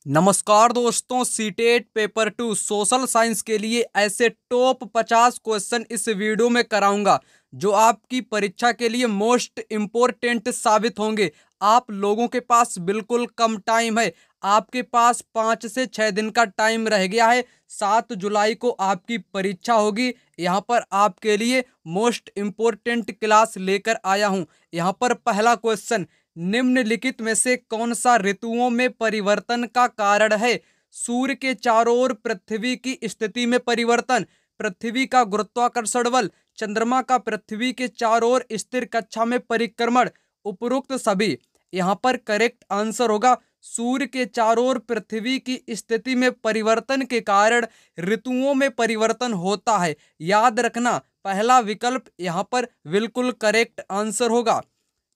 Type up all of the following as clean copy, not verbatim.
नमस्कार दोस्तों, CTET paper 2 social science के लिए ऐसे टॉप 50 क्वेश्चन इस वीडियो में कराऊंगा जो आपकी परीक्षा के लिए मोस्ट इम्पोर्टेंट साबित होंगे। आप लोगों के पास बिल्कुल कम टाइम है। आपके पास 5 से 6 दिन का टाइम रह गया है। 7 जुलाई को आपकी परीक्षा होगी। यहाँ पर आपके लिए मोस्ट इम्पोर्टेंट क्लास लेकर आया हूँ। यहाँ पर पहला क्वेश्चन, निम्नलिखित में से कौन सा ऋतुओं में परिवर्तन का कारण है? सूर्य के चारों ओर पृथ्वी की स्थिति में परिवर्तन, पृथ्वी का गुरुत्वाकर्षण बल, चंद्रमा का पृथ्वी के चारों ओर स्थिर कक्षा में परिक्रमण, उपरोक्त सभी। यहाँ पर करेक्ट आंसर होगा सूर्य के चारों ओर पृथ्वी की स्थिति में परिवर्तन के कारण ऋतुओं में परिवर्तन होता है। याद रखना, पहला विकल्प यहाँ पर बिल्कुल करेक्ट आंसर होगा।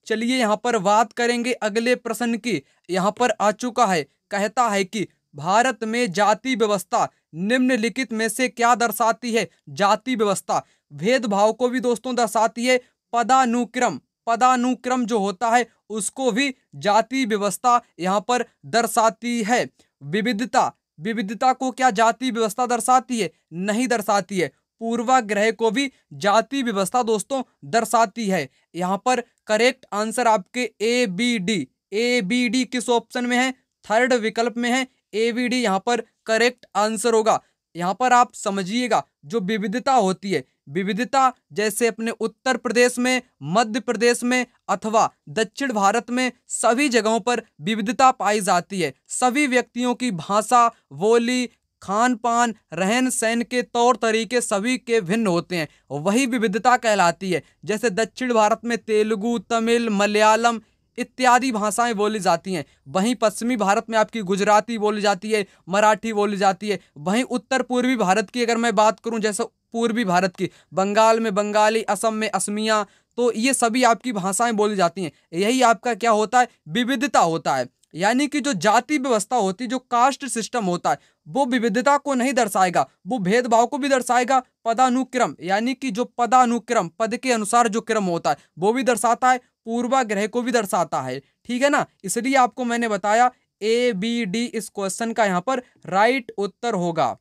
चलिए यहाँ पर बात करेंगे अगले प्रश्न की। यहाँ पर आ चुका है, कहता है कि भारत में जाति व्यवस्था निम्नलिखित में से क्या दर्शाती है? जाति व्यवस्था भेदभाव को भी दोस्तों दर्शाती है। पदानुक्रम, पदानुक्रम जो होता है उसको भी जाति व्यवस्था यहाँ पर दर्शाती है। विविधता, विविधता को क्या जाति व्यवस्था दर्शाती है? नहीं दर्शाती है। पूर्वाग्रह को भी जाति व्यवस्था दोस्तों दर्शाती है। यहाँ पर करेक्ट आंसर आपके ए बी डी किस ऑप्शन में है? थर्ड विकल्प में है। ए बी डी यहाँ पर करेक्ट आंसर होगा। यहाँ पर आप समझिएगा, जो विविधता होती है, विविधता जैसे अपने उत्तर प्रदेश में, मध्य प्रदेश में अथवा दक्षिण भारत में सभी जगहों पर विविधता पाई जाती है। सभी व्यक्तियों की भाषा, बोली, खान पान, रहन सहन के तौर तरीके सभी के भिन्न होते हैं, वही विविधता कहलाती है। जैसे दक्षिण भारत में तेलुगु, तमिल, मलयालम इत्यादि भाषाएं बोली जाती हैं, वहीं पश्चिमी भारत में आपकी गुजराती बोली जाती है, मराठी बोली जाती है। वहीं उत्तर पूर्वी भारत की अगर मैं बात करूं, जैसे पूर्वी भारत की, बंगाल में बंगाली, असम में असमिया, तो ये सभी आपकी भाषाएं बोली जाती हैं। यही आपका क्या होता है? विविधता होता है। यानी कि जो जाति व्यवस्था होती है, जो कास्ट सिस्टम होता है, वो विविधता को नहीं दर्शाएगा, वो भेदभाव को भी दर्शाएगा। पदानुक्रम यानी कि जो पदानुक्रम, पद के अनुसार जो क्रम होता है वो भी दर्शाता है, पूर्वाग्रह को भी दर्शाता है। ठीक है ना, इसलिए आपको मैंने बताया ए बी डी इस क्वेश्चन का यहाँ पर राइट उत्तर होगा।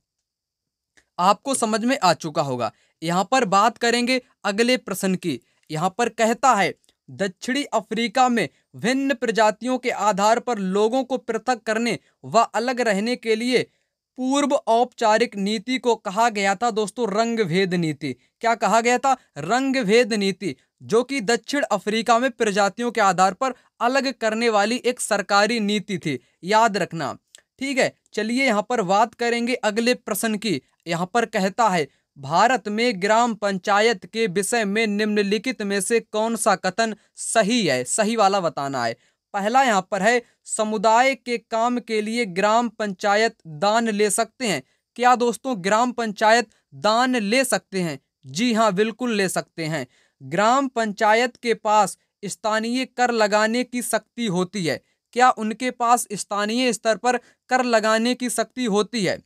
आपको समझ में आ चुका होगा। यहाँ पर बात करेंगे अगले प्रश्न की। यहाँ पर कहता है, दक्षिणी अफ्रीका में भिन्न प्रजातियों के आधार पर लोगों को पृथक करने व अलग रहने के लिए पूर्व औपचारिक नीति को कहा गया था दोस्तों रंग भेद नीति। क्या कहा गया था? रंग भेद नीति, जो कि दक्षिण अफ्रीका में प्रजातियों के आधार पर अलग करने वाली एक सरकारी नीति थी। याद रखना, ठीक है। चलिए यहाँ पर बात करेंगे अगले प्रश्न की। यहाँ पर कहता है, भारत में ग्राम पंचायत के विषय में निम्नलिखित में से कौन सा कथन सही है? सही वाला बताना है। पहला यहाँ पर है, समुदाय के काम के लिए ग्राम पंचायत दान ले सकते हैं। क्या दोस्तों ग्राम पंचायत दान ले सकते हैं? जी हाँ, बिल्कुल ले सकते हैं। ग्राम पंचायत के पास स्थानीय कर लगाने की शक्ति होती है। क्या उनके पास स्थानीय स्तर पर कर लगाने की शक्ति होती है?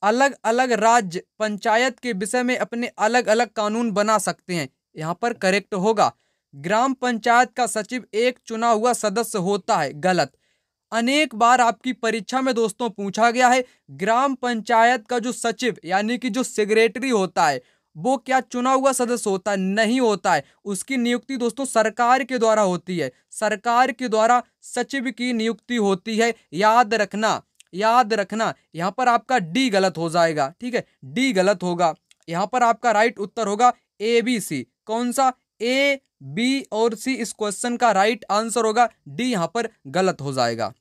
अलग अलग राज्य पंचायत के विषय में अपने अलग अलग कानून बना सकते हैं। यहाँ पर करेक्ट होगा। ग्राम पंचायत का सचिव एक चुना हुआ सदस्य होता है। गलत। अनेक बार आपकी परीक्षा में दोस्तों पूछा गया है, ग्राम पंचायत का जो सचिव यानी कि जो सेक्रेटरी होता है वो क्या चुना हुआ सदस्य होता है? नहीं होता है। उसकी नियुक्ति दोस्तों सरकार के द्वारा होती है। सरकार के द्वारा सचिव की नियुक्ति होती है। याद रखना, याद रखना। यहाँ पर आपका डी गलत हो जाएगा। ठीक है, डी गलत होगा। यहाँ पर आपका राइट उत्तर होगा ए बी सी। कौन सा? ए बी और सी इस क्वेश्चन का राइट आंसर होगा। डी यहाँ पर गलत हो जाएगा।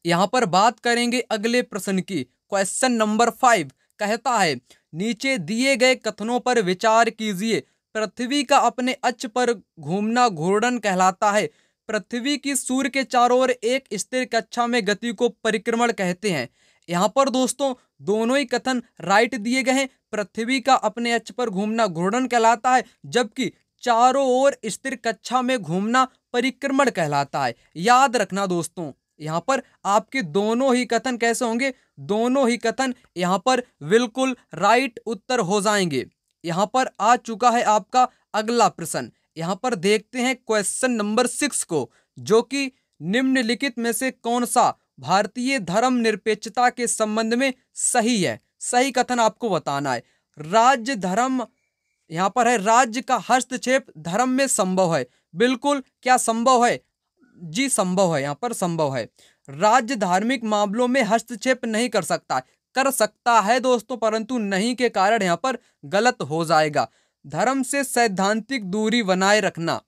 यहाँ पर बात करेंगे अगले प्रश्न की। क्वेश्चन नंबर 5 कहता है, नीचे दिए गए कथनों पर विचार कीजिए। पृथ्वी का अपने अक्ष पर घूमना घूर्णन कहलाता है। पृथ्वी की सूर्य के चारों ओर एक स्थिर कक्षा में गति को परिक्रमण कहते हैं। यहाँ पर दोस्तों दोनों ही कथन राइट दिए गए हैं। पृथ्वी का अपने अक्ष पर घूमना घूर्णन कहलाता है, जबकि चारों ओर स्थिर कक्षा में घूमना परिक्रमण कहलाता है। याद रखना दोस्तों, यहाँ पर आपके दोनों ही कथन कैसे होंगे? दोनों ही कथन यहाँ पर बिल्कुल राइट उत्तर हो जाएंगे। यहाँ पर आ चुका है आपका अगला प्रश्न। यहाँ पर देखते हैं क्वेश्चन नंबर 6 को, जो कि निम्नलिखित में से कौन सा भारतीय धर्म निरपेक्षता के संबंध में सही है? सही कथन आपको बताना है। राज्य धर्म, यहां पर है राज्य का हस्तक्षेप धर्म में संभव है। बिल्कुल, क्या संभव है? जी संभव है, यहां पर संभव है। राज्य धार्मिक मामलों में हस्तक्षेप नहीं कर सकता। कर सकता है दोस्तों, परंतु नहीं के कारण यहां पर गलत हो जाएगा। धर्म से सैद्धांतिक दूरी बनाए रखना,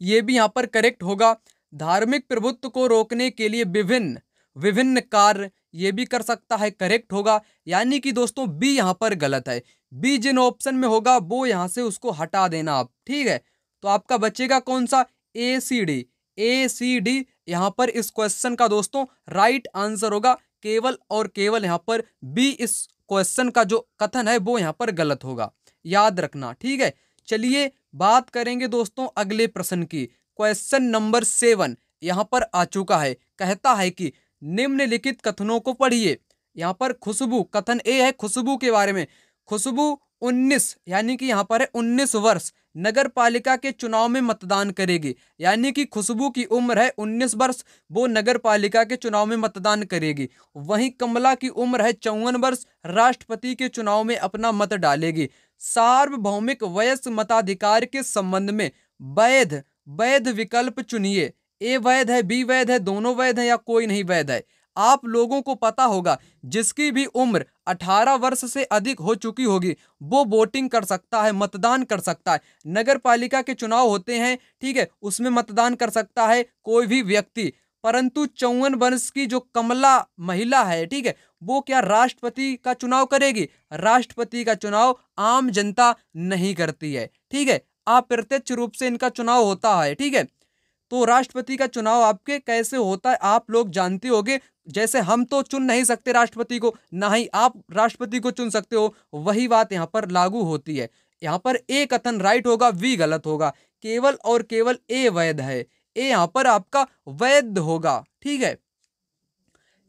ये भी यहां पर करेक्ट होगा। धार्मिक प्रभुत्व को रोकने के लिए विभिन्न विभिन्न कार्य, ये भी कर सकता है, करेक्ट होगा। यानी कि दोस्तों बी यहां पर गलत है। बी जिन ऑप्शन में होगा वो यहां से उसको हटा देना आप, ठीक है। तो आपका बचेगा कौन सा? ए सी डी। ए सी डी यहां पर इस क्वेश्चन का दोस्तों राइट आंसर होगा। केवल और केवल यहां पर बी इस क्वेश्चन का जो कथन है वो यहां पर गलत होगा, याद रखना, ठीक है। चलिए बात करेंगे दोस्तों अगले प्रश्न की। क्वेश्चन नंबर 7 यहां पर आ चुका है। कहता है कि निम्नलिखित कथनों को पढ़िए। यहां पर खुशबू, कथन ए है खुशबू के बारे में। खुशबू 19, यानी कि यहां पर है 19 वर्ष नगर पालिका के चुनाव में मतदान करेगी। यानी कि खुशबू की उम्र है 19 वर्ष, वो नगर पालिका के चुनाव में मतदान करेगी। वहीं कमला की उम्र है 54 वर्ष, राष्ट्रपति के चुनाव में अपना मत डालेगी। सार्वभौमिक वयस्क मताधिकार के संबंध में वैध वैध विकल्प चुनिए। ए वैध है, बी वैध है, दोनों वैध है या कोई नहीं वैध है? आप लोगों को पता होगा जिसकी भी उम्र 18 वर्ष से अधिक हो चुकी होगी वो वोटिंग कर सकता है, मतदान कर सकता है। नगर पालिका के चुनाव होते हैं, ठीक है, उसमें मतदान कर सकता है कोई भी व्यक्ति। परंतु 54 वर्ष की जो कमला महिला है, ठीक है, वो क्या राष्ट्रपति का चुनाव करेगी? राष्ट्रपति का चुनाव आम जनता नहीं करती है, ठीक है, अप्रत्यक्ष रूप से इनका चुनाव होता है, ठीक है। तो राष्ट्रपति का चुनाव आपके कैसे होता है आप लोग जानते होंगे। जैसे हम तो चुन नहीं सकते राष्ट्रपति को, ना ही आप राष्ट्रपति को चुन सकते हो, वही बात यहाँ पर लागू होती है। यहाँ पर ए कथन राइट होगा, बी गलत होगा। केवल और केवल ए वैध है। ए यहाँ पर आपका वैध होगा, ठीक है।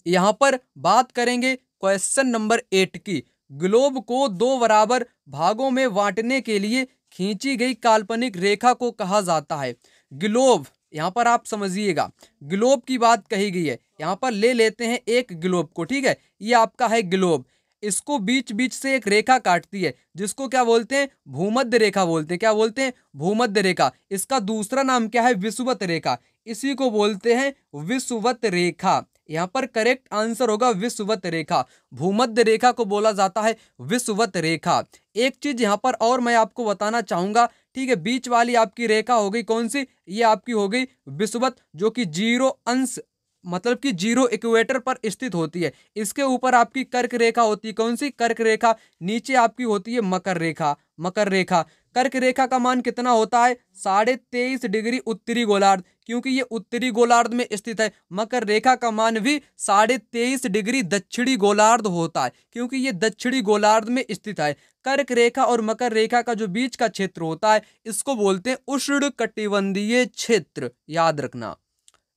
यहाँ पर बात करेंगे क्वेश्चन नंबर 8 की। ग्लोब को दो बराबर भागों में बांटने के लिए खींची गई काल्पनिक रेखा को कहा जाता है। ग्लोब, यहाँ पर आप समझिएगा, ग्लोब की बात कही गई है। यहाँ पर ले लेते हैं एक ग्लोब को, ठीक है, ये आपका है ग्लोब। इसको बीच बीच से एक रेखा काटती है जिसको क्या बोलते हैं? भूमध्य रेखा बोलते हैं। क्या बोलते हैं? भूमध्य रेखा। इसका दूसरा नाम क्या है? विषुवत रेखा। इसी को बोलते हैं विषुवत रेखा। यहाँ पर करेक्ट आंसर होगा विषुवत रेखा। भूमध्य रेखा को बोला जाता है विषुवत रेखा। एक चीज यहाँ पर और मैं आपको बताना चाहूंगा, ठीक है, बीच वाली आपकी रेखा हो गई कौन सी? ये आपकी हो गई विषुवत, जो कि 0 अंश मतलब कि 0 इक्वेटर पर स्थित होती है। इसके ऊपर आपकी कर्क रेखा होती है, कौन सी? कर्क रेखा। नीचे आपकी होती है मकर रेखा। मकर रेखा, कर्क रेखा का मान कितना होता है? 23.5 डिग्री उत्तरी गोलार्ध, क्योंकि ये उत्तरी गोलार्ध में स्थित है। मकर रेखा का मान भी 23.5 डिग्री दक्षिणी गोलार्ध होता है, क्योंकि ये दक्षिणी गोलार्ध में स्थित है। कर्क रेखा और मकर रेखा का जो बीच का क्षेत्र होता है इसको बोलते हैं उष्णकटिबंधीय क्षेत्र, याद रखना।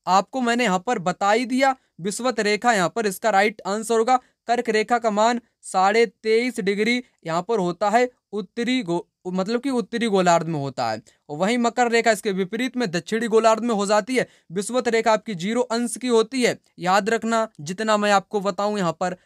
आपको मैंने यहाँ पर बता ही दिया, विषुवत रेखा यहाँ पर इसका राइट आंसर होगा। कर्क रेखा का मान 23.5 डिग्री यहाँ पर होता है मतलब कि उत्तरी गोलार्ध में होता है। वहीं मकर रेखा इसके विपरीत में दक्षिणी गोलार्ध में हो जाती है। विषुवत रेखा आपकी 0 अंश की होती है, याद रखना जितना मैं आपको बताऊं। यहाँ पर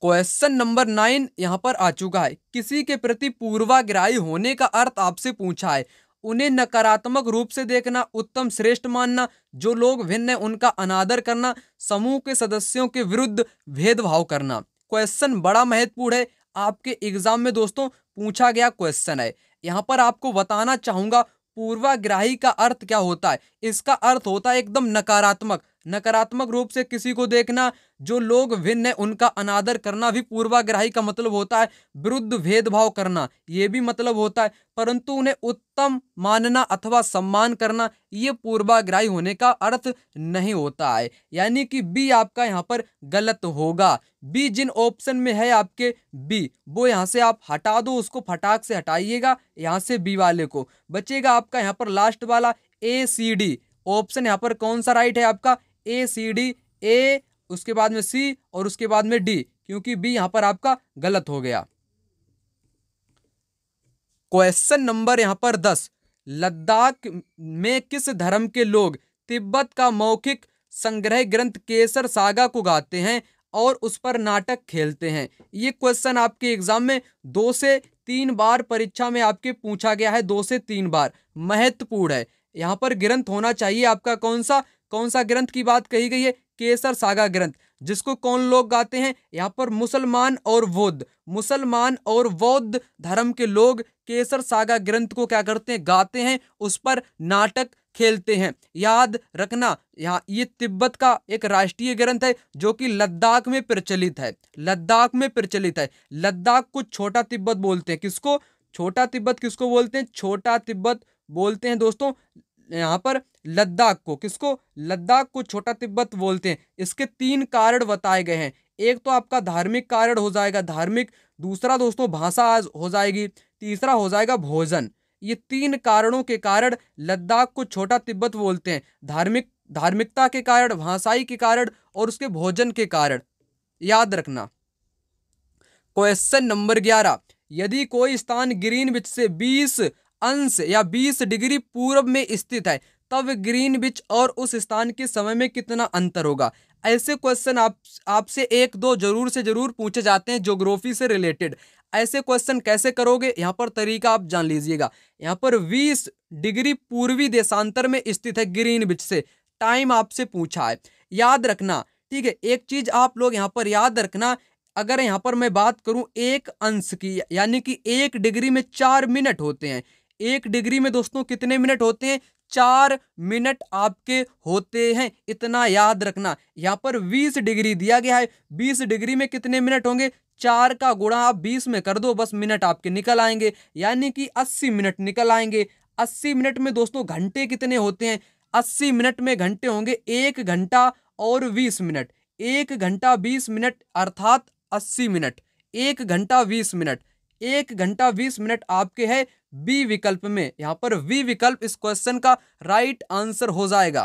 क्वेश्चन नंबर 9 यहाँ पर आ चुका है। किसी के प्रति पूर्वाग्रही होने का अर्थ आपसे पूछा है। उन्हें नकारात्मक रूप से देखना, उत्तम श्रेष्ठ मानना, जो लोग भिन्न है उनका अनादर करना, समूह के सदस्यों के विरुद्ध भेदभाव करना। क्वेश्चन बड़ा महत्वपूर्ण है, आपके एग्जाम में दोस्तों पूछा गया क्वेश्चन है। यहाँ पर आपको बताना चाहूंगा पूर्वाग्रही का अर्थ क्या होता है। इसका अर्थ होता है एकदम नकारात्मक, नकारात्मक रूप से किसी को देखना, जो लोग भिन्न है उनका अनादर करना भी पूर्वाग्रही का मतलब होता है। विरुद्ध भेदभाव करना ये भी मतलब होता है, परंतु उन्हें उत्तम मानना अथवा सम्मान करना ये पूर्वाग्रही होने का अर्थ नहीं होता है। यानी कि बी आपका यहाँ पर गलत होगा। बी जिन ऑप्शन में है आपके बी, वो यहाँ से आप हटा दो, उसको फटाक से हटाइएगा यहाँ से बी वाले को। बचेगा आपका यहाँ पर लास्ट वाला ए सी डी ऑप्शन। यहाँ पर कौन सा राइट है आपका? ए सी डी। ए, उसके बाद में सी और उसके बाद में डी, क्योंकि बी यहां पर आपका गलत हो गया। क्वेश्चन नंबर यहां पर 10, लद्दाख में किस धर्म के लोग तिब्बत का मौखिक संग्रह ग्रंथ केसर सागा को गाते हैं और उस पर नाटक खेलते हैं? ये क्वेश्चन आपके एग्जाम में 2 से 3 बार परीक्षा में आपके पूछा गया है, 2 से 3 बार, महत्वपूर्ण है। यहाँ पर ग्रंथ होना चाहिए आपका कौन सा ग्रंथ की बात कही गई है? केसर सागा ग्रंथ। जिसको कौन लोग गाते हैं? यहाँ पर मुसलमान और बौद्ध धर्म के लोग केसर सागा ग्रंथ को क्या करते हैं? गाते हैं, उस पर नाटक खेलते हैं। याद रखना, यहाँ ये तिब्बत का एक राष्ट्रीय ग्रंथ है जो कि लद्दाख में प्रचलित है। लद्दाख को छोटा तिब्बत बोलते हैं। किसको छोटा तिब्बत किसको बोलते हैं? छोटा तिब्बत बोलते हैं दोस्तों यहाँ पर लद्दाख को। किसको? लद्दाख को छोटा तिब्बत बोलते हैं। इसके 3 कारण बताए गए हैं। एक तो आपका धार्मिक कारण हो जाएगा, धार्मिक। दूसरा दोस्तों भाषा हो जाएगी। तीसरा हो जाएगा भोजन। ये 3 कारणों के कारण लद्दाख को छोटा तिब्बत बोलते हैं। धार्मिकता के कारण, भाषाई के कारण और उसके भोजन के कारण। याद रखना। क्वेश्चन नंबर 11, यदि कोई स्थान ग्रीनविच से 20 अंश या 20 डिग्री पूर्व में स्थित है, तब ग्रीनविच और उस स्थान के समय में कितना अंतर होगा? ऐसे क्वेश्चन आपसे 1-2 जरूर से जरूर पूछे जाते हैं ज्योग्राफी से रिलेटेड। ऐसे क्वेश्चन कैसे करोगे? यहाँ पर तरीका आप जान लीजिएगा। यहाँ पर 20 डिग्री पूर्वी देशांतर में स्थित है ग्रीनविच से, टाइम आपसे पूछा है। याद रखना, ठीक है। एक चीज आप लोग यहाँ पर याद रखना, अगर यहाँ पर मैं बात करूं 1 अंश की, यानी कि 1 डिग्री में 4 मिनट होते हैं। 1 डिग्री में दोस्तों कितने मिनट होते हैं? 4 मिनट आपके होते हैं। इतना याद रखना। यहाँ पर 20 डिग्री दिया गया है, 20 डिग्री में कितने मिनट होंगे? 4 का गुणा आप 20 में कर दो, बस मिनट आपके निकल आएंगे, यानी कि 80 मिनट निकल आएंगे। 80 मिनट में दोस्तों घंटे कितने होते हैं? 80 मिनट में घंटे होंगे 1 घंटा और 20 मिनट। 1 घंटा 20 मिनट अर्थात 80 मिनट। 1 घंटा 20 मिनट। 1 घंटा 20 मिनट आपके है बी विकल्प में। यहां पर बी विकल्प इस क्वेश्चन का राइट आंसर हो जाएगा।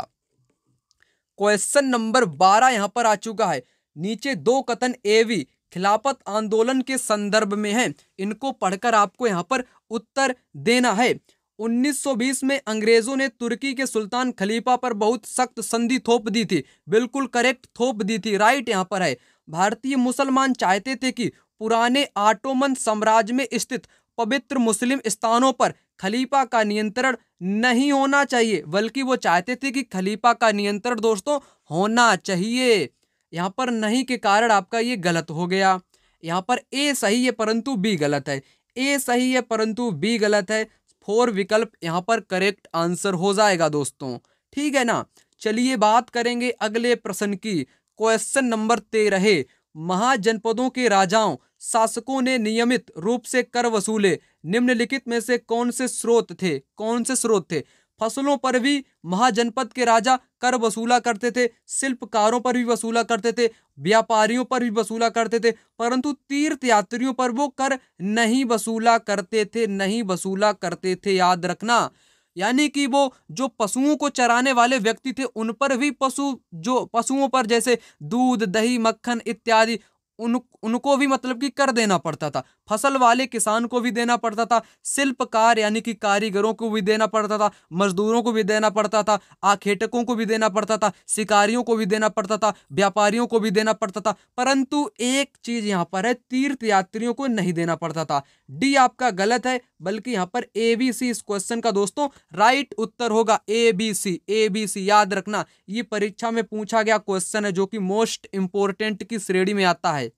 क्वेश्चन नंबर 12 यहां पर आ चुका है। नीचे 2 कथन एवी खिलाफत आंदोलन के संदर्भ में है, इनको पढ़कर आपको यहां पर उत्तर देना है। 1920 में अंग्रेजों ने तुर्की के सुल्तान खलीफा पर बहुत सख्त संधि थोप दी थी। बिल्कुल करेक्ट, थोप दी थी, राइट यहां पर है। भारतीय मुसलमान चाहते थे कि पुराने ऑटोमन साम्राज्य में स्थित पवित्र मुस्लिम स्थानों पर खलीफा का नियंत्रण नहीं होना चाहिए, बल्कि वो चाहते थे कि खलीफा का नियंत्रण दोस्तों होना चाहिए। यहाँ पर नहीं के कारण आपका ये गलत हो गया। यहाँ पर ए सही है परंतु बी गलत है। ए सही है परंतु बी गलत है। 4 विकल्प यहाँ पर करेक्ट आंसर हो जाएगा दोस्तों, ठीक है ना। चलिए बात करेंगे अगले प्रश्न की। क्वेश्चन नंबर 13, महाजनपदों के राजाओं शासकों ने नियमित रूप से कर वसूले, निम्नलिखित में से कौन से स्रोत थे? फसलों पर भी महाजनपद के राजा कर वसूला करते थे, शिल्पकारों पर भी वसूला करते थे, व्यापारियों पर भी वसूला करते थे, परंतु तीर्थ यात्रियों पर वो कर नहीं वसूला करते थे। याद रखना, यानी कि वो जो पशुओं को चराने वाले व्यक्ति थे उन पर भी पशुओं पर जैसे दूध, दही, मक्खन इत्यादि उनको भी मतलब कि कर देना पड़ता था। फसल वाले किसान को भी देना पड़ता था, शिल्पकार यानी कि कारीगरों को भी देना पड़ता था, मजदूरों को भी देना पड़ता था, आखेटकों को भी देना पड़ता था, शिकारियों को भी देना पड़ता था, व्यापारियों को भी देना पड़ता था, परंतु एक चीज यहाँ पर है, तीर्थ यात्रियों को नहीं देना पड़ता था। डी आपका गलत है, बल्कि यहाँ पर ABC इस क्वेश्चन का दोस्तों राइट उत्तर होगा। ABC याद रखना, ये परीक्षा में पूछा गया क्वेश्चन है जो कि मोस्ट इंपोर्टेंट की श्रेणी में आता है।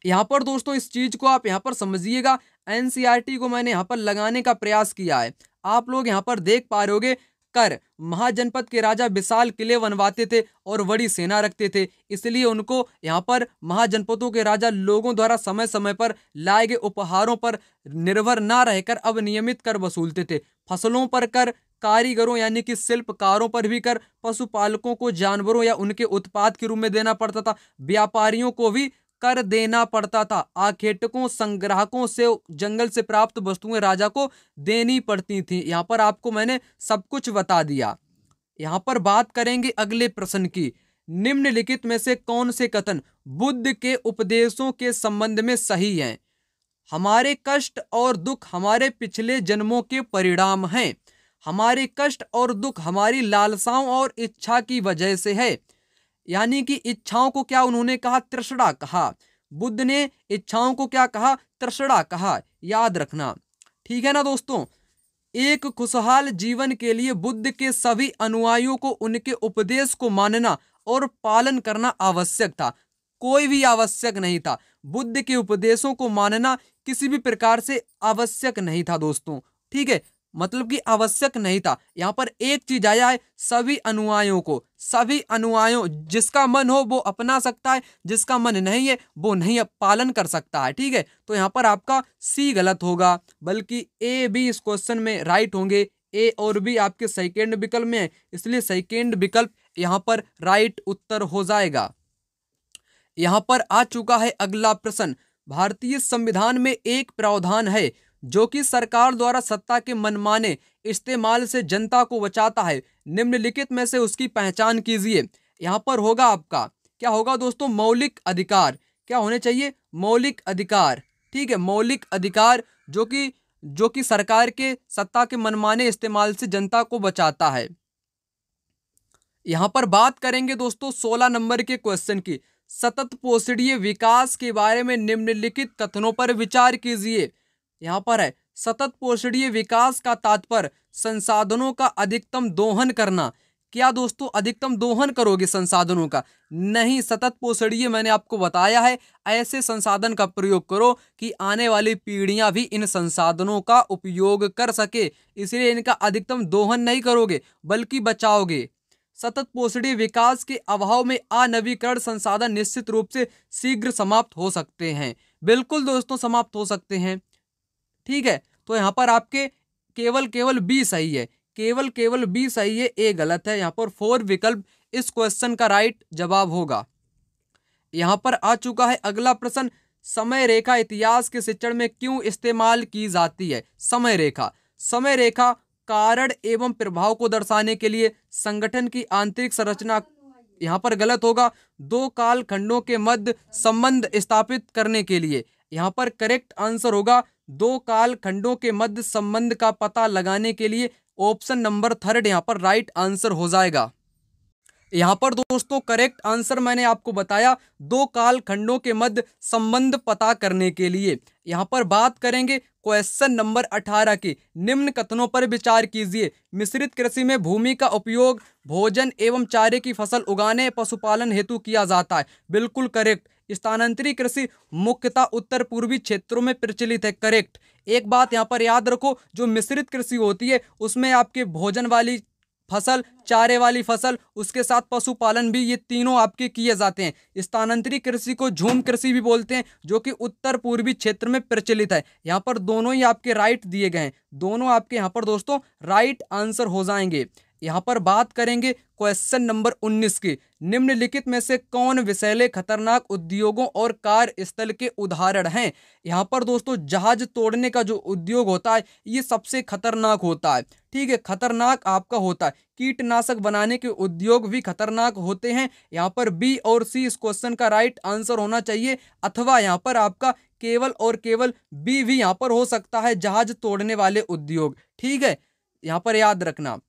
यहाँ पर दोस्तों इस चीज को आप यहाँ पर समझिएगा। NCERT को मैंने यहाँ पर लगाने का प्रयास किया है। आप लोग यहाँ पर देख पा रहे होगे, कर महाजनपद के राजा विशाल किले बनवाते थे और बड़ी सेना रखते थे, इसलिए उनको यहाँ पर महाजनपदों के राजा लोगों द्वारा समय समय पर लाए गए उपहारों पर निर्भर ना रहकर अब नियमित कर वसूलते थे। फसलों पर कर, कारीगरों यानी कि शिल्पकारों पर भी कर, पशुपालकों को जानवरों या उनके उत्पाद के रूप में देना पड़ता था, व्यापारियों को भी कर देना पड़ता था, आखेटकों संग्राहकों से जंगल से प्राप्त वस्तुएं राजा को देनी पड़ती थी। यहाँ पर आपको मैंने सब कुछ बता दिया। यहाँ पर बात करेंगे अगले प्रश्न की। निम्नलिखित में से कौन से कथन बुद्ध के उपदेशों के संबंध में सही हैं? हमारे कष्ट और दुख हमारे पिछले जन्मों के परिणाम हैं। हमारे कष्ट और दुख हमारी लालसाओं और इच्छा की वजह से है। यानी कि इच्छाओं को क्या उन्होंने कहा? तृष्णा कहा। बुद्ध ने इच्छाओं को क्या कहा? तृष्णा कहा। याद रखना, ठीक है ना दोस्तों। एक खुशहाल जीवन के लिए बुद्ध के सभी अनुयायियों को उनके उपदेश को मानना और पालन करना आवश्यक था। कोई भी आवश्यक नहीं था। बुद्ध के उपदेशों को मानना किसी भी प्रकार से आवश्यक नहीं था दोस्तों, ठीक है, मतलब कि आवश्यक नहीं था। यहां पर एक चीज आया है, सभी अनुयायियों को, सभी अनुयायियों, जिसका मन हो वो अपना सकता है, जिसका मन नहीं है वो नहीं पालन कर सकता है, ठीक है। तो यहां पर आपका सी गलत होगा, बल्कि ए बी इस क्वेश्चन में राइट होंगे। ए और बी आपके सेकेंड विकल्प में है, इसलिए सेकेंड विकल्प यहां पर राइट उत्तर हो जाएगा। यहां पर आ चुका है अगला प्रश्न। भारतीय संविधान में एक प्रावधान है जो कि सरकार द्वारा सत्ता के मनमाने इस्तेमाल से जनता को बचाता है। निम्नलिखित में से उसकी पहचान कीजिए। यहां पर होगा आपका, क्या होगा दोस्तों? मौलिक अधिकार। क्या होने चाहिए? मौलिक अधिकार, ठीक है, मौलिक अधिकार जो कि सरकार के सत्ता के मनमाने इस्तेमाल से जनता को बचाता है। यहां पर बात करेंगे दोस्तों 16 नंबर के क्वेश्चन की। सतत पोषणीय विकास के बारे में निम्नलिखित कथनों पर विचार कीजिए। यहां पर है, सतत पोषणीय विकास का तात्पर्य संसाधनों का अधिकतम दोहन करना। क्या दोस्तों अधिकतम दोहन करोगे संसाधनों का? नहीं, सतत पोषणीय मैंने आपको बताया है, ऐसे संसाधन का प्रयोग करो कि आने वाली पीढ़ियां भी इन संसाधनों का उपयोग कर सके। इसलिए इनका अधिकतम दोहन नहीं करोगे बल्कि बचाओगे। सतत पोषणीय विकास के अभाव में अनवीकरण संसाधन निश्चित रूप से शीघ्र समाप्त हो सकते हैं। बिल्कुल दोस्तों समाप्त हो सकते हैं, ठीक है। तो यहां पर आपके केवल बी सही है, केवल बी सही है, ए गलत है। यहां पर 4 विकल्प इस क्वेश्चन का राइट जवाब होगा। यहां पर आ चुका है अगला प्रश्न। समय रेखा इतिहास के शिक्षण में क्यों इस्तेमाल की जाती है? समय रेखा, समय रेखा कारण एवं प्रभाव को दर्शाने के लिए, संगठन की आंतरिक संरचना, यहां पर गलत होगा, दो काल खंडों के मध्य संबंध स्थापित करने के लिए। यहां पर करेक्ट आंसर होगा दो काल खंडों के मध्य संबंध का पता लगाने के लिए। ऑप्शन नंबर 3 यहां पर राइट आंसर हो जाएगा। यहां पर दोस्तों करेक्ट आंसर मैंने आपको बताया, दो काल खंडों के मध्य संबंध पता करने के लिए। यहां पर बात करेंगे क्वेश्चन नंबर 18 की। निम्न कथनों पर विचार कीजिए। मिश्रित कृषि में भूमि का उपयोग भोजन एवं चारे की फसल उगाने, पशुपालन हेतु किया जाता है। बिल्कुल करेक्ट। स्थानांतरित कृषि मुख्यतः उत्तर पूर्वी क्षेत्रों में प्रचलित है। करेक्ट। एक बात यहां पर याद रखो, जो मिश्रित कृषि होती है उसमें आपके भोजन वाली फसल, चारे वाली फसल, उसके साथ पशुपालन भी, ये तीनों आपके किए जाते हैं। स्थानांतरित कृषि को झूम कृषि भी बोलते हैं, जो कि उत्तर पूर्वी क्षेत्र में प्रचलित है। यहाँ पर दोनों ही आपके राइट दिए गए हैं, दोनों आपके यहाँ पर दोस्तों राइट आंसर हो जाएंगे। यहाँ पर बात करेंगे क्वेश्चन नंबर 19 की। निम्नलिखित में से कौन विषैले खतरनाक उद्योगों और कार्यस्थल के उदाहरण हैं? यहाँ पर दोस्तों जहाज तोड़ने का जो उद्योग होता है ये सबसे खतरनाक होता है, ठीक है, खतरनाक आपका होता है। कीटनाशक बनाने के उद्योग भी खतरनाक होते हैं। यहाँ पर बी और सी इस क्वेश्चन का राइट आंसर होना चाहिए, अथवा यहाँ पर आपका केवल और केवल बी भी यहाँ पर हो सकता है, जहाज तोड़ने वाले उद्योग, ठीक है। यहाँ पर याद रखना।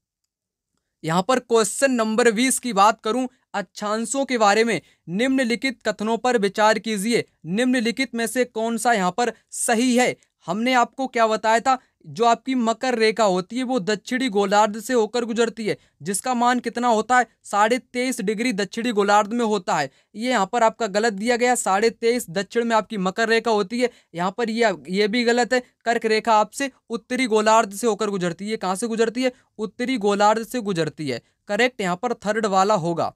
यहां पर क्वेश्चन नंबर 20 की बात करूं, अक्षांशों के बारे में निम्नलिखित कथनों पर विचार कीजिए। निम्नलिखित में से कौन सा यहां पर सही है? हमने आपको क्या बताया था, जो आपकी मकर रेखा होती है वो दक्षिणी गोलार्ध से होकर गुजरती है, जिसका मान कितना होता है? 23.5 डिग्री दक्षिणी गोलार्ध में होता है। ये यहाँ पर आपका गलत दिया गया, 23.5 दक्षिण में आपकी मकर रेखा होती है। यहाँ पर ये भी गलत है, कर्क रेखा आपसे उत्तरी गोलार्ध से होकर गुजरती है। कहाँ से गुजरती है? उत्तरी गोलार्ध से गुजरती है। करेक्ट यहाँ पर थर्ड वाला होगा।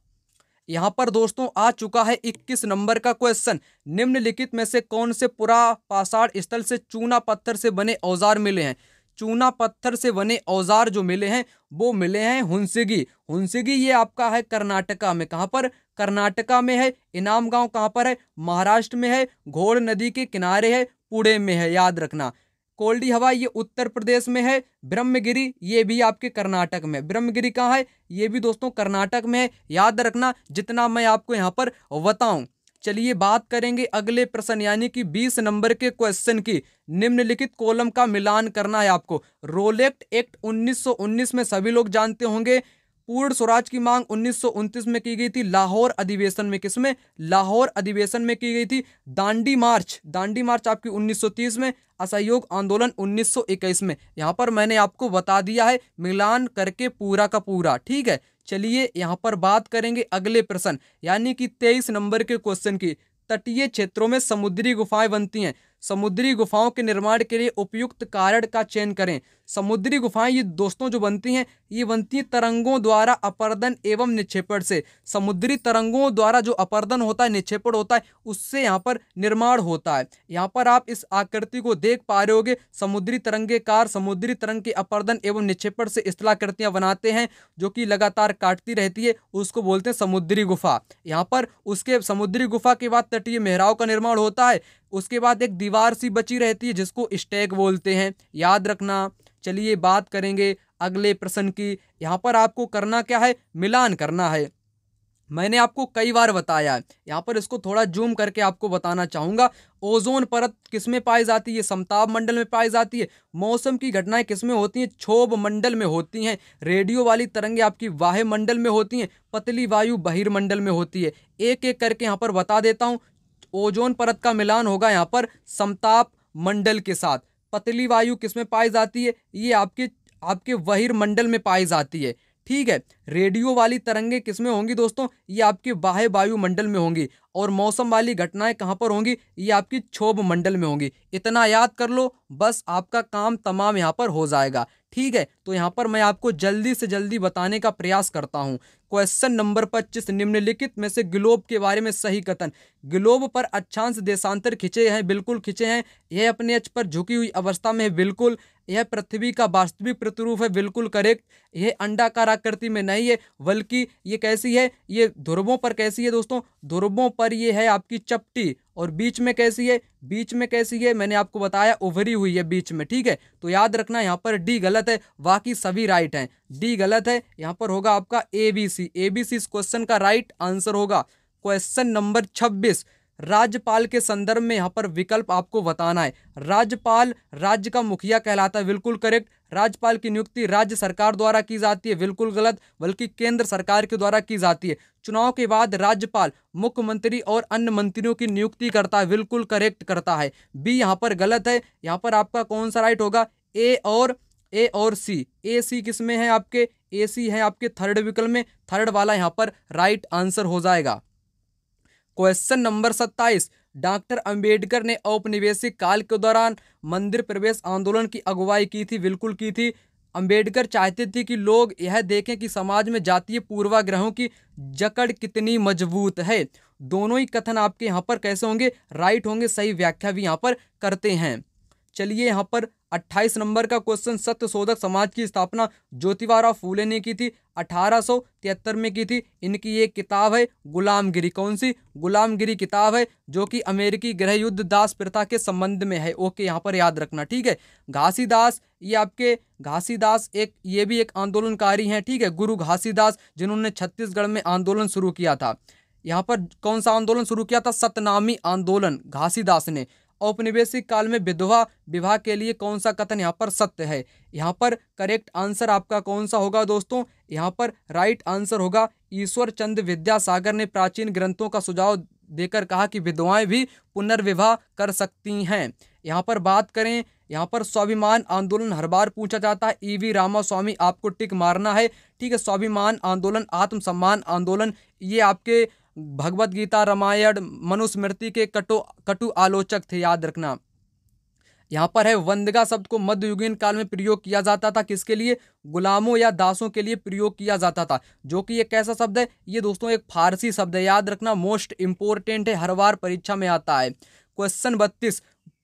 यहाँ पर दोस्तों आ चुका है 21 नंबर का क्वेश्चन। निम्नलिखित में से कौन से पुरापाषाण स्थल से चूना पत्थर से बने औजार मिले हैं? चूना पत्थर से बने औजार जो मिले हैं वो मिले हैं हुंसगी। हुंसगी ये आपका है कर्नाटका में। कहाँ पर? कर्नाटका में है। इनाम गांव कहाँ पर है? महाराष्ट्र में है। घोड़ नदी के किनारे है, पुणे में है, याद रखना। कोल्डी हवा ये उत्तर प्रदेश में है। ब्रह्मगिरी ये भी आपके कर्नाटक में। ब्रह्मगिरी कहाँ है? ये भी दोस्तों कर्नाटक में है, याद रखना जितना मैं आपको यहाँ पर बताऊं। चलिए बात करेंगे अगले प्रश्न यानी कि 20 नंबर के क्वेश्चन की। निम्नलिखित कॉलम का मिलान करना है आपको। रोलेट एक्ट 1919 में सभी लोग जानते होंगे। पूर्ण स्वराज की मांग 1929 में की गई थी लाहौर अधिवेशन में। किसमें? लाहौर अधिवेशन में की गई थी। दांडी मार्च आपकी 1930 में। असहयोग आंदोलन 1921 में। यहां पर मैंने आपको बता दिया है मिलान करके पूरा का पूरा। ठीक है, चलिए यहां पर बात करेंगे अगले प्रश्न यानी कि 23 नंबर के क्वेश्चन की। तटीय क्षेत्रों में समुद्री गुफाएं बनती हैं। समुद्री गुफाओं के निर्माण के लिए उपयुक्त कारण का चयन करें। समुद्री गुफाएं ये दोस्तों जो बनती हैं, ये बनती हैं तरंगों द्वारा अपर्दन एवं निक्षेपण से। समुद्री तरंगों द्वारा जो अपर्दन होता है, निक्षेपण होता है, उससे यहाँ पर निर्माण होता है। यहाँ पर आप इस आकृति को देख पा रहे होगे। समुद्री तरंगेकार समुद्री तरंग के अपर्दन एवं निक्षेपण से स्थलाकृतियां बनाते हैं जो कि लगातार काटती रहती है, उसको बोलते हैं समुद्री गुफा। यहाँ पर उसके समुद्री गुफा के बाद तटीय मेहराव का निर्माण होता है। उसके बाद एक दीवार सी बची रहती है जिसको स्टैग बोलते हैं, याद रखना। चलिए बात करेंगे अगले प्रश्न की। यहाँ पर आपको करना क्या है? मिलान करना है। मैंने आपको कई बार बताया है, यहाँ पर इसको थोड़ा जूम करके आपको बताना चाहूंगा। ओजोन परत किसमें पाई जाती है? समताप मंडल में पाई जाती है। मौसम की घटनाएं किसमें होती हैं? क्षोभ मंडल में होती हैं। रेडियो वाली तरंगें आपकी वायुमंडल में होती हैं। पतली वायु बहिर्मंडल में होती है। एक एक करके यहाँ पर बता देता हूँ। ओजोन परत का मिलान होगा यहाँ पर समताप मंडल के साथ। पतली वायु किसमें पाई जाती है? ये आपके बहिर्मंडल में पाई जाती है। ठीक है, रेडियो वाली तरंगे किसमें होंगी दोस्तों? ये आपके बाह्य वायुमंडल में होंगी। और मौसम वाली घटनाएं कहां पर होंगी? ये आपकी क्षोभ मंडल में होंगी। इतना याद कर लो, बस आपका काम तमाम यहां पर हो जाएगा। ठीक है, तो यहां पर मैं आपको जल्दी से जल्दी बताने का प्रयास करता हूं। क्वेश्चन नंबर 25, निम्नलिखित में से ग्लोब के बारे में सही कथन। ग्लोब पर अक्षांश देशांतर खिंचे हैं, बिल्कुल खिंचे हैं। यह अपने अक्ष पर झुकी हुई अवस्था में है, बिल्कुल। यह पृथ्वी का वास्तविक प्रतिरूप है, बिल्कुल करेक्ट। यह अंडाकार आकृति में नहीं है, बल्कि ये कैसी है? ये ध्रुवों पर कैसी है दोस्तों? ध्रुवों पर ये है आपकी चपटी। और बीच में कैसी है? बीच में कैसी है? मैंने आपको बताया उभरी हुई है बीच में। ठीक है, तो याद रखना यहाँ पर डी गलत है, बाकी सभी राइट हैं। डी गलत है, यहाँ पर होगा आपका ABC। ABC इस क्वेश्चन का राइट आंसर होगा। क्वेश्चन नंबर 26, राज्यपाल के संदर्भ में यहाँ पर विकल्प आपको बताना है। राज्यपाल राज्य का मुखिया कहलाता है, बिल्कुल करेक्ट। राज्यपाल की नियुक्ति राज्य सरकार द्वारा की जाती है, बिल्कुल गलत, बल्कि केंद्र सरकार के द्वारा की जाती है। चुनाव के बाद राज्यपाल मुख्यमंत्री और अन्य मंत्रियों की नियुक्ति करता है, बिल्कुल करेक्ट करता है। बी यहाँ पर गलत है। यहाँ पर आपका कौन सा राइट होगा? ए और सी। ए सी किस में है आपके? ए सी है आपके थर्ड विकल्प में। थर्ड वाला यहाँ पर राइट आंसर हो जाएगा। क्वेश्चन नंबर 27, डॉक्टर अंबेडकर ने औपनिवेशिक काल के दौरान मंदिर प्रवेश आंदोलन की अगुवाई की थी, बिल्कुल की थी। अंबेडकर चाहते थे कि लोग यह देखें कि समाज में जातीय पूर्वाग्रहों की जकड़ कितनी मजबूत है। दोनों ही कथन आपके यहाँ पर कैसे होंगे? राइट होंगे, सही व्याख्या भी यहाँ पर करते हैं। चलिए यहाँ पर 28 नंबर का क्वेश्चन, सत्यशोधक समाज की स्थापना ज्योतिबा फूले ने की थी, 1873 में की थी। इनकी एक किताब है गुलामगिरी। कौन सी? गुलामगिरी किताब है जो कि अमेरिकी गृह युद्ध दास प्रथा के संबंध में है। ओके, यहाँ पर याद रखना। ठीक है, घासीदास, ये आपके घासीदास ये भी एक आंदोलनकारी हैं। ठीक है, गुरु घासीदास, जिन्होंने छत्तीसगढ़ में आंदोलन शुरू किया था। यहाँ पर कौन सा आंदोलन शुरू किया था? सतनामी आंदोलन घासीदास ने। औपनिवेशिक काल में विधवा विवाह के लिए कौन सा कथन यहाँ पर सत्य है? यहाँ पर करेक्ट आंसर आपका कौन सा होगा दोस्तों? यहाँ पर राइट आंसर होगा ईश्वर चंद्र विद्यासागर ने प्राचीन ग्रंथों का सुझाव देकर कहा कि विधवाएं भी पुनर्विवाह कर सकती हैं। यहाँ पर बात करें, यहाँ पर स्वाभिमान आंदोलन हर बार पूछा जाता है। EV रामास्वामी, आपको टिक मारना है। ठीक है, स्वाभिमान आंदोलन, आत्मसम्मान आंदोलन, ये आपके भगवत गीता, रामायण, मनुस्मृति के कटु आलोचक थे, याद रखना। यहाँ पर है वंदगा शब्द को मध्ययुगीन काल में प्रयोग किया जाता था, किसके लिए? गुलामों या दासों के लिए प्रयोग किया जाता था, जो कि ये कैसा शब्द है? ये दोस्तों एक फारसी शब्द है, याद रखना, मोस्ट इंपोर्टेंट है, हर बार परीक्षा में आता है। क्वेश्चन 32,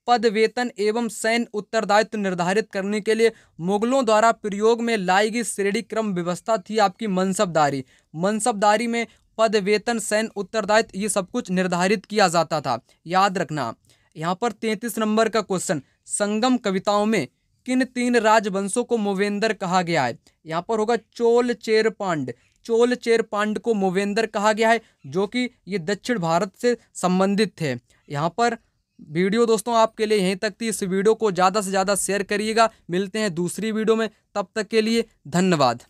पद, वेतन एवं सैन्य उत्तरदायित्व निर्धारित करने के लिए मुगलों द्वारा प्रयोग में लाई गई श्रेणी क्रम व्यवस्था थी आपकी मनसबदारी। मनसबदारी में पद, वेतन, सैन्य उत्तरदायित्व, ये सब कुछ निर्धारित किया जाता था, याद रखना। यहाँ पर 33 नंबर का क्वेश्चन, संगम कविताओं में किन 3 राजवंशों को मूवेंदर कहा गया है? यहाँ पर होगा चोल, चेर, पांड्य। चोल चेरपांड को मूवेंदर कहा गया है, जो कि ये दक्षिण भारत से संबंधित थे। यहाँ पर वीडियो दोस्तों आपके लिए यहीं तक थी। इस वीडियो को ज़्यादा से ज़्यादा शेयर करिएगा। मिलते हैं दूसरी वीडियो में, तब तक के लिए धन्यवाद।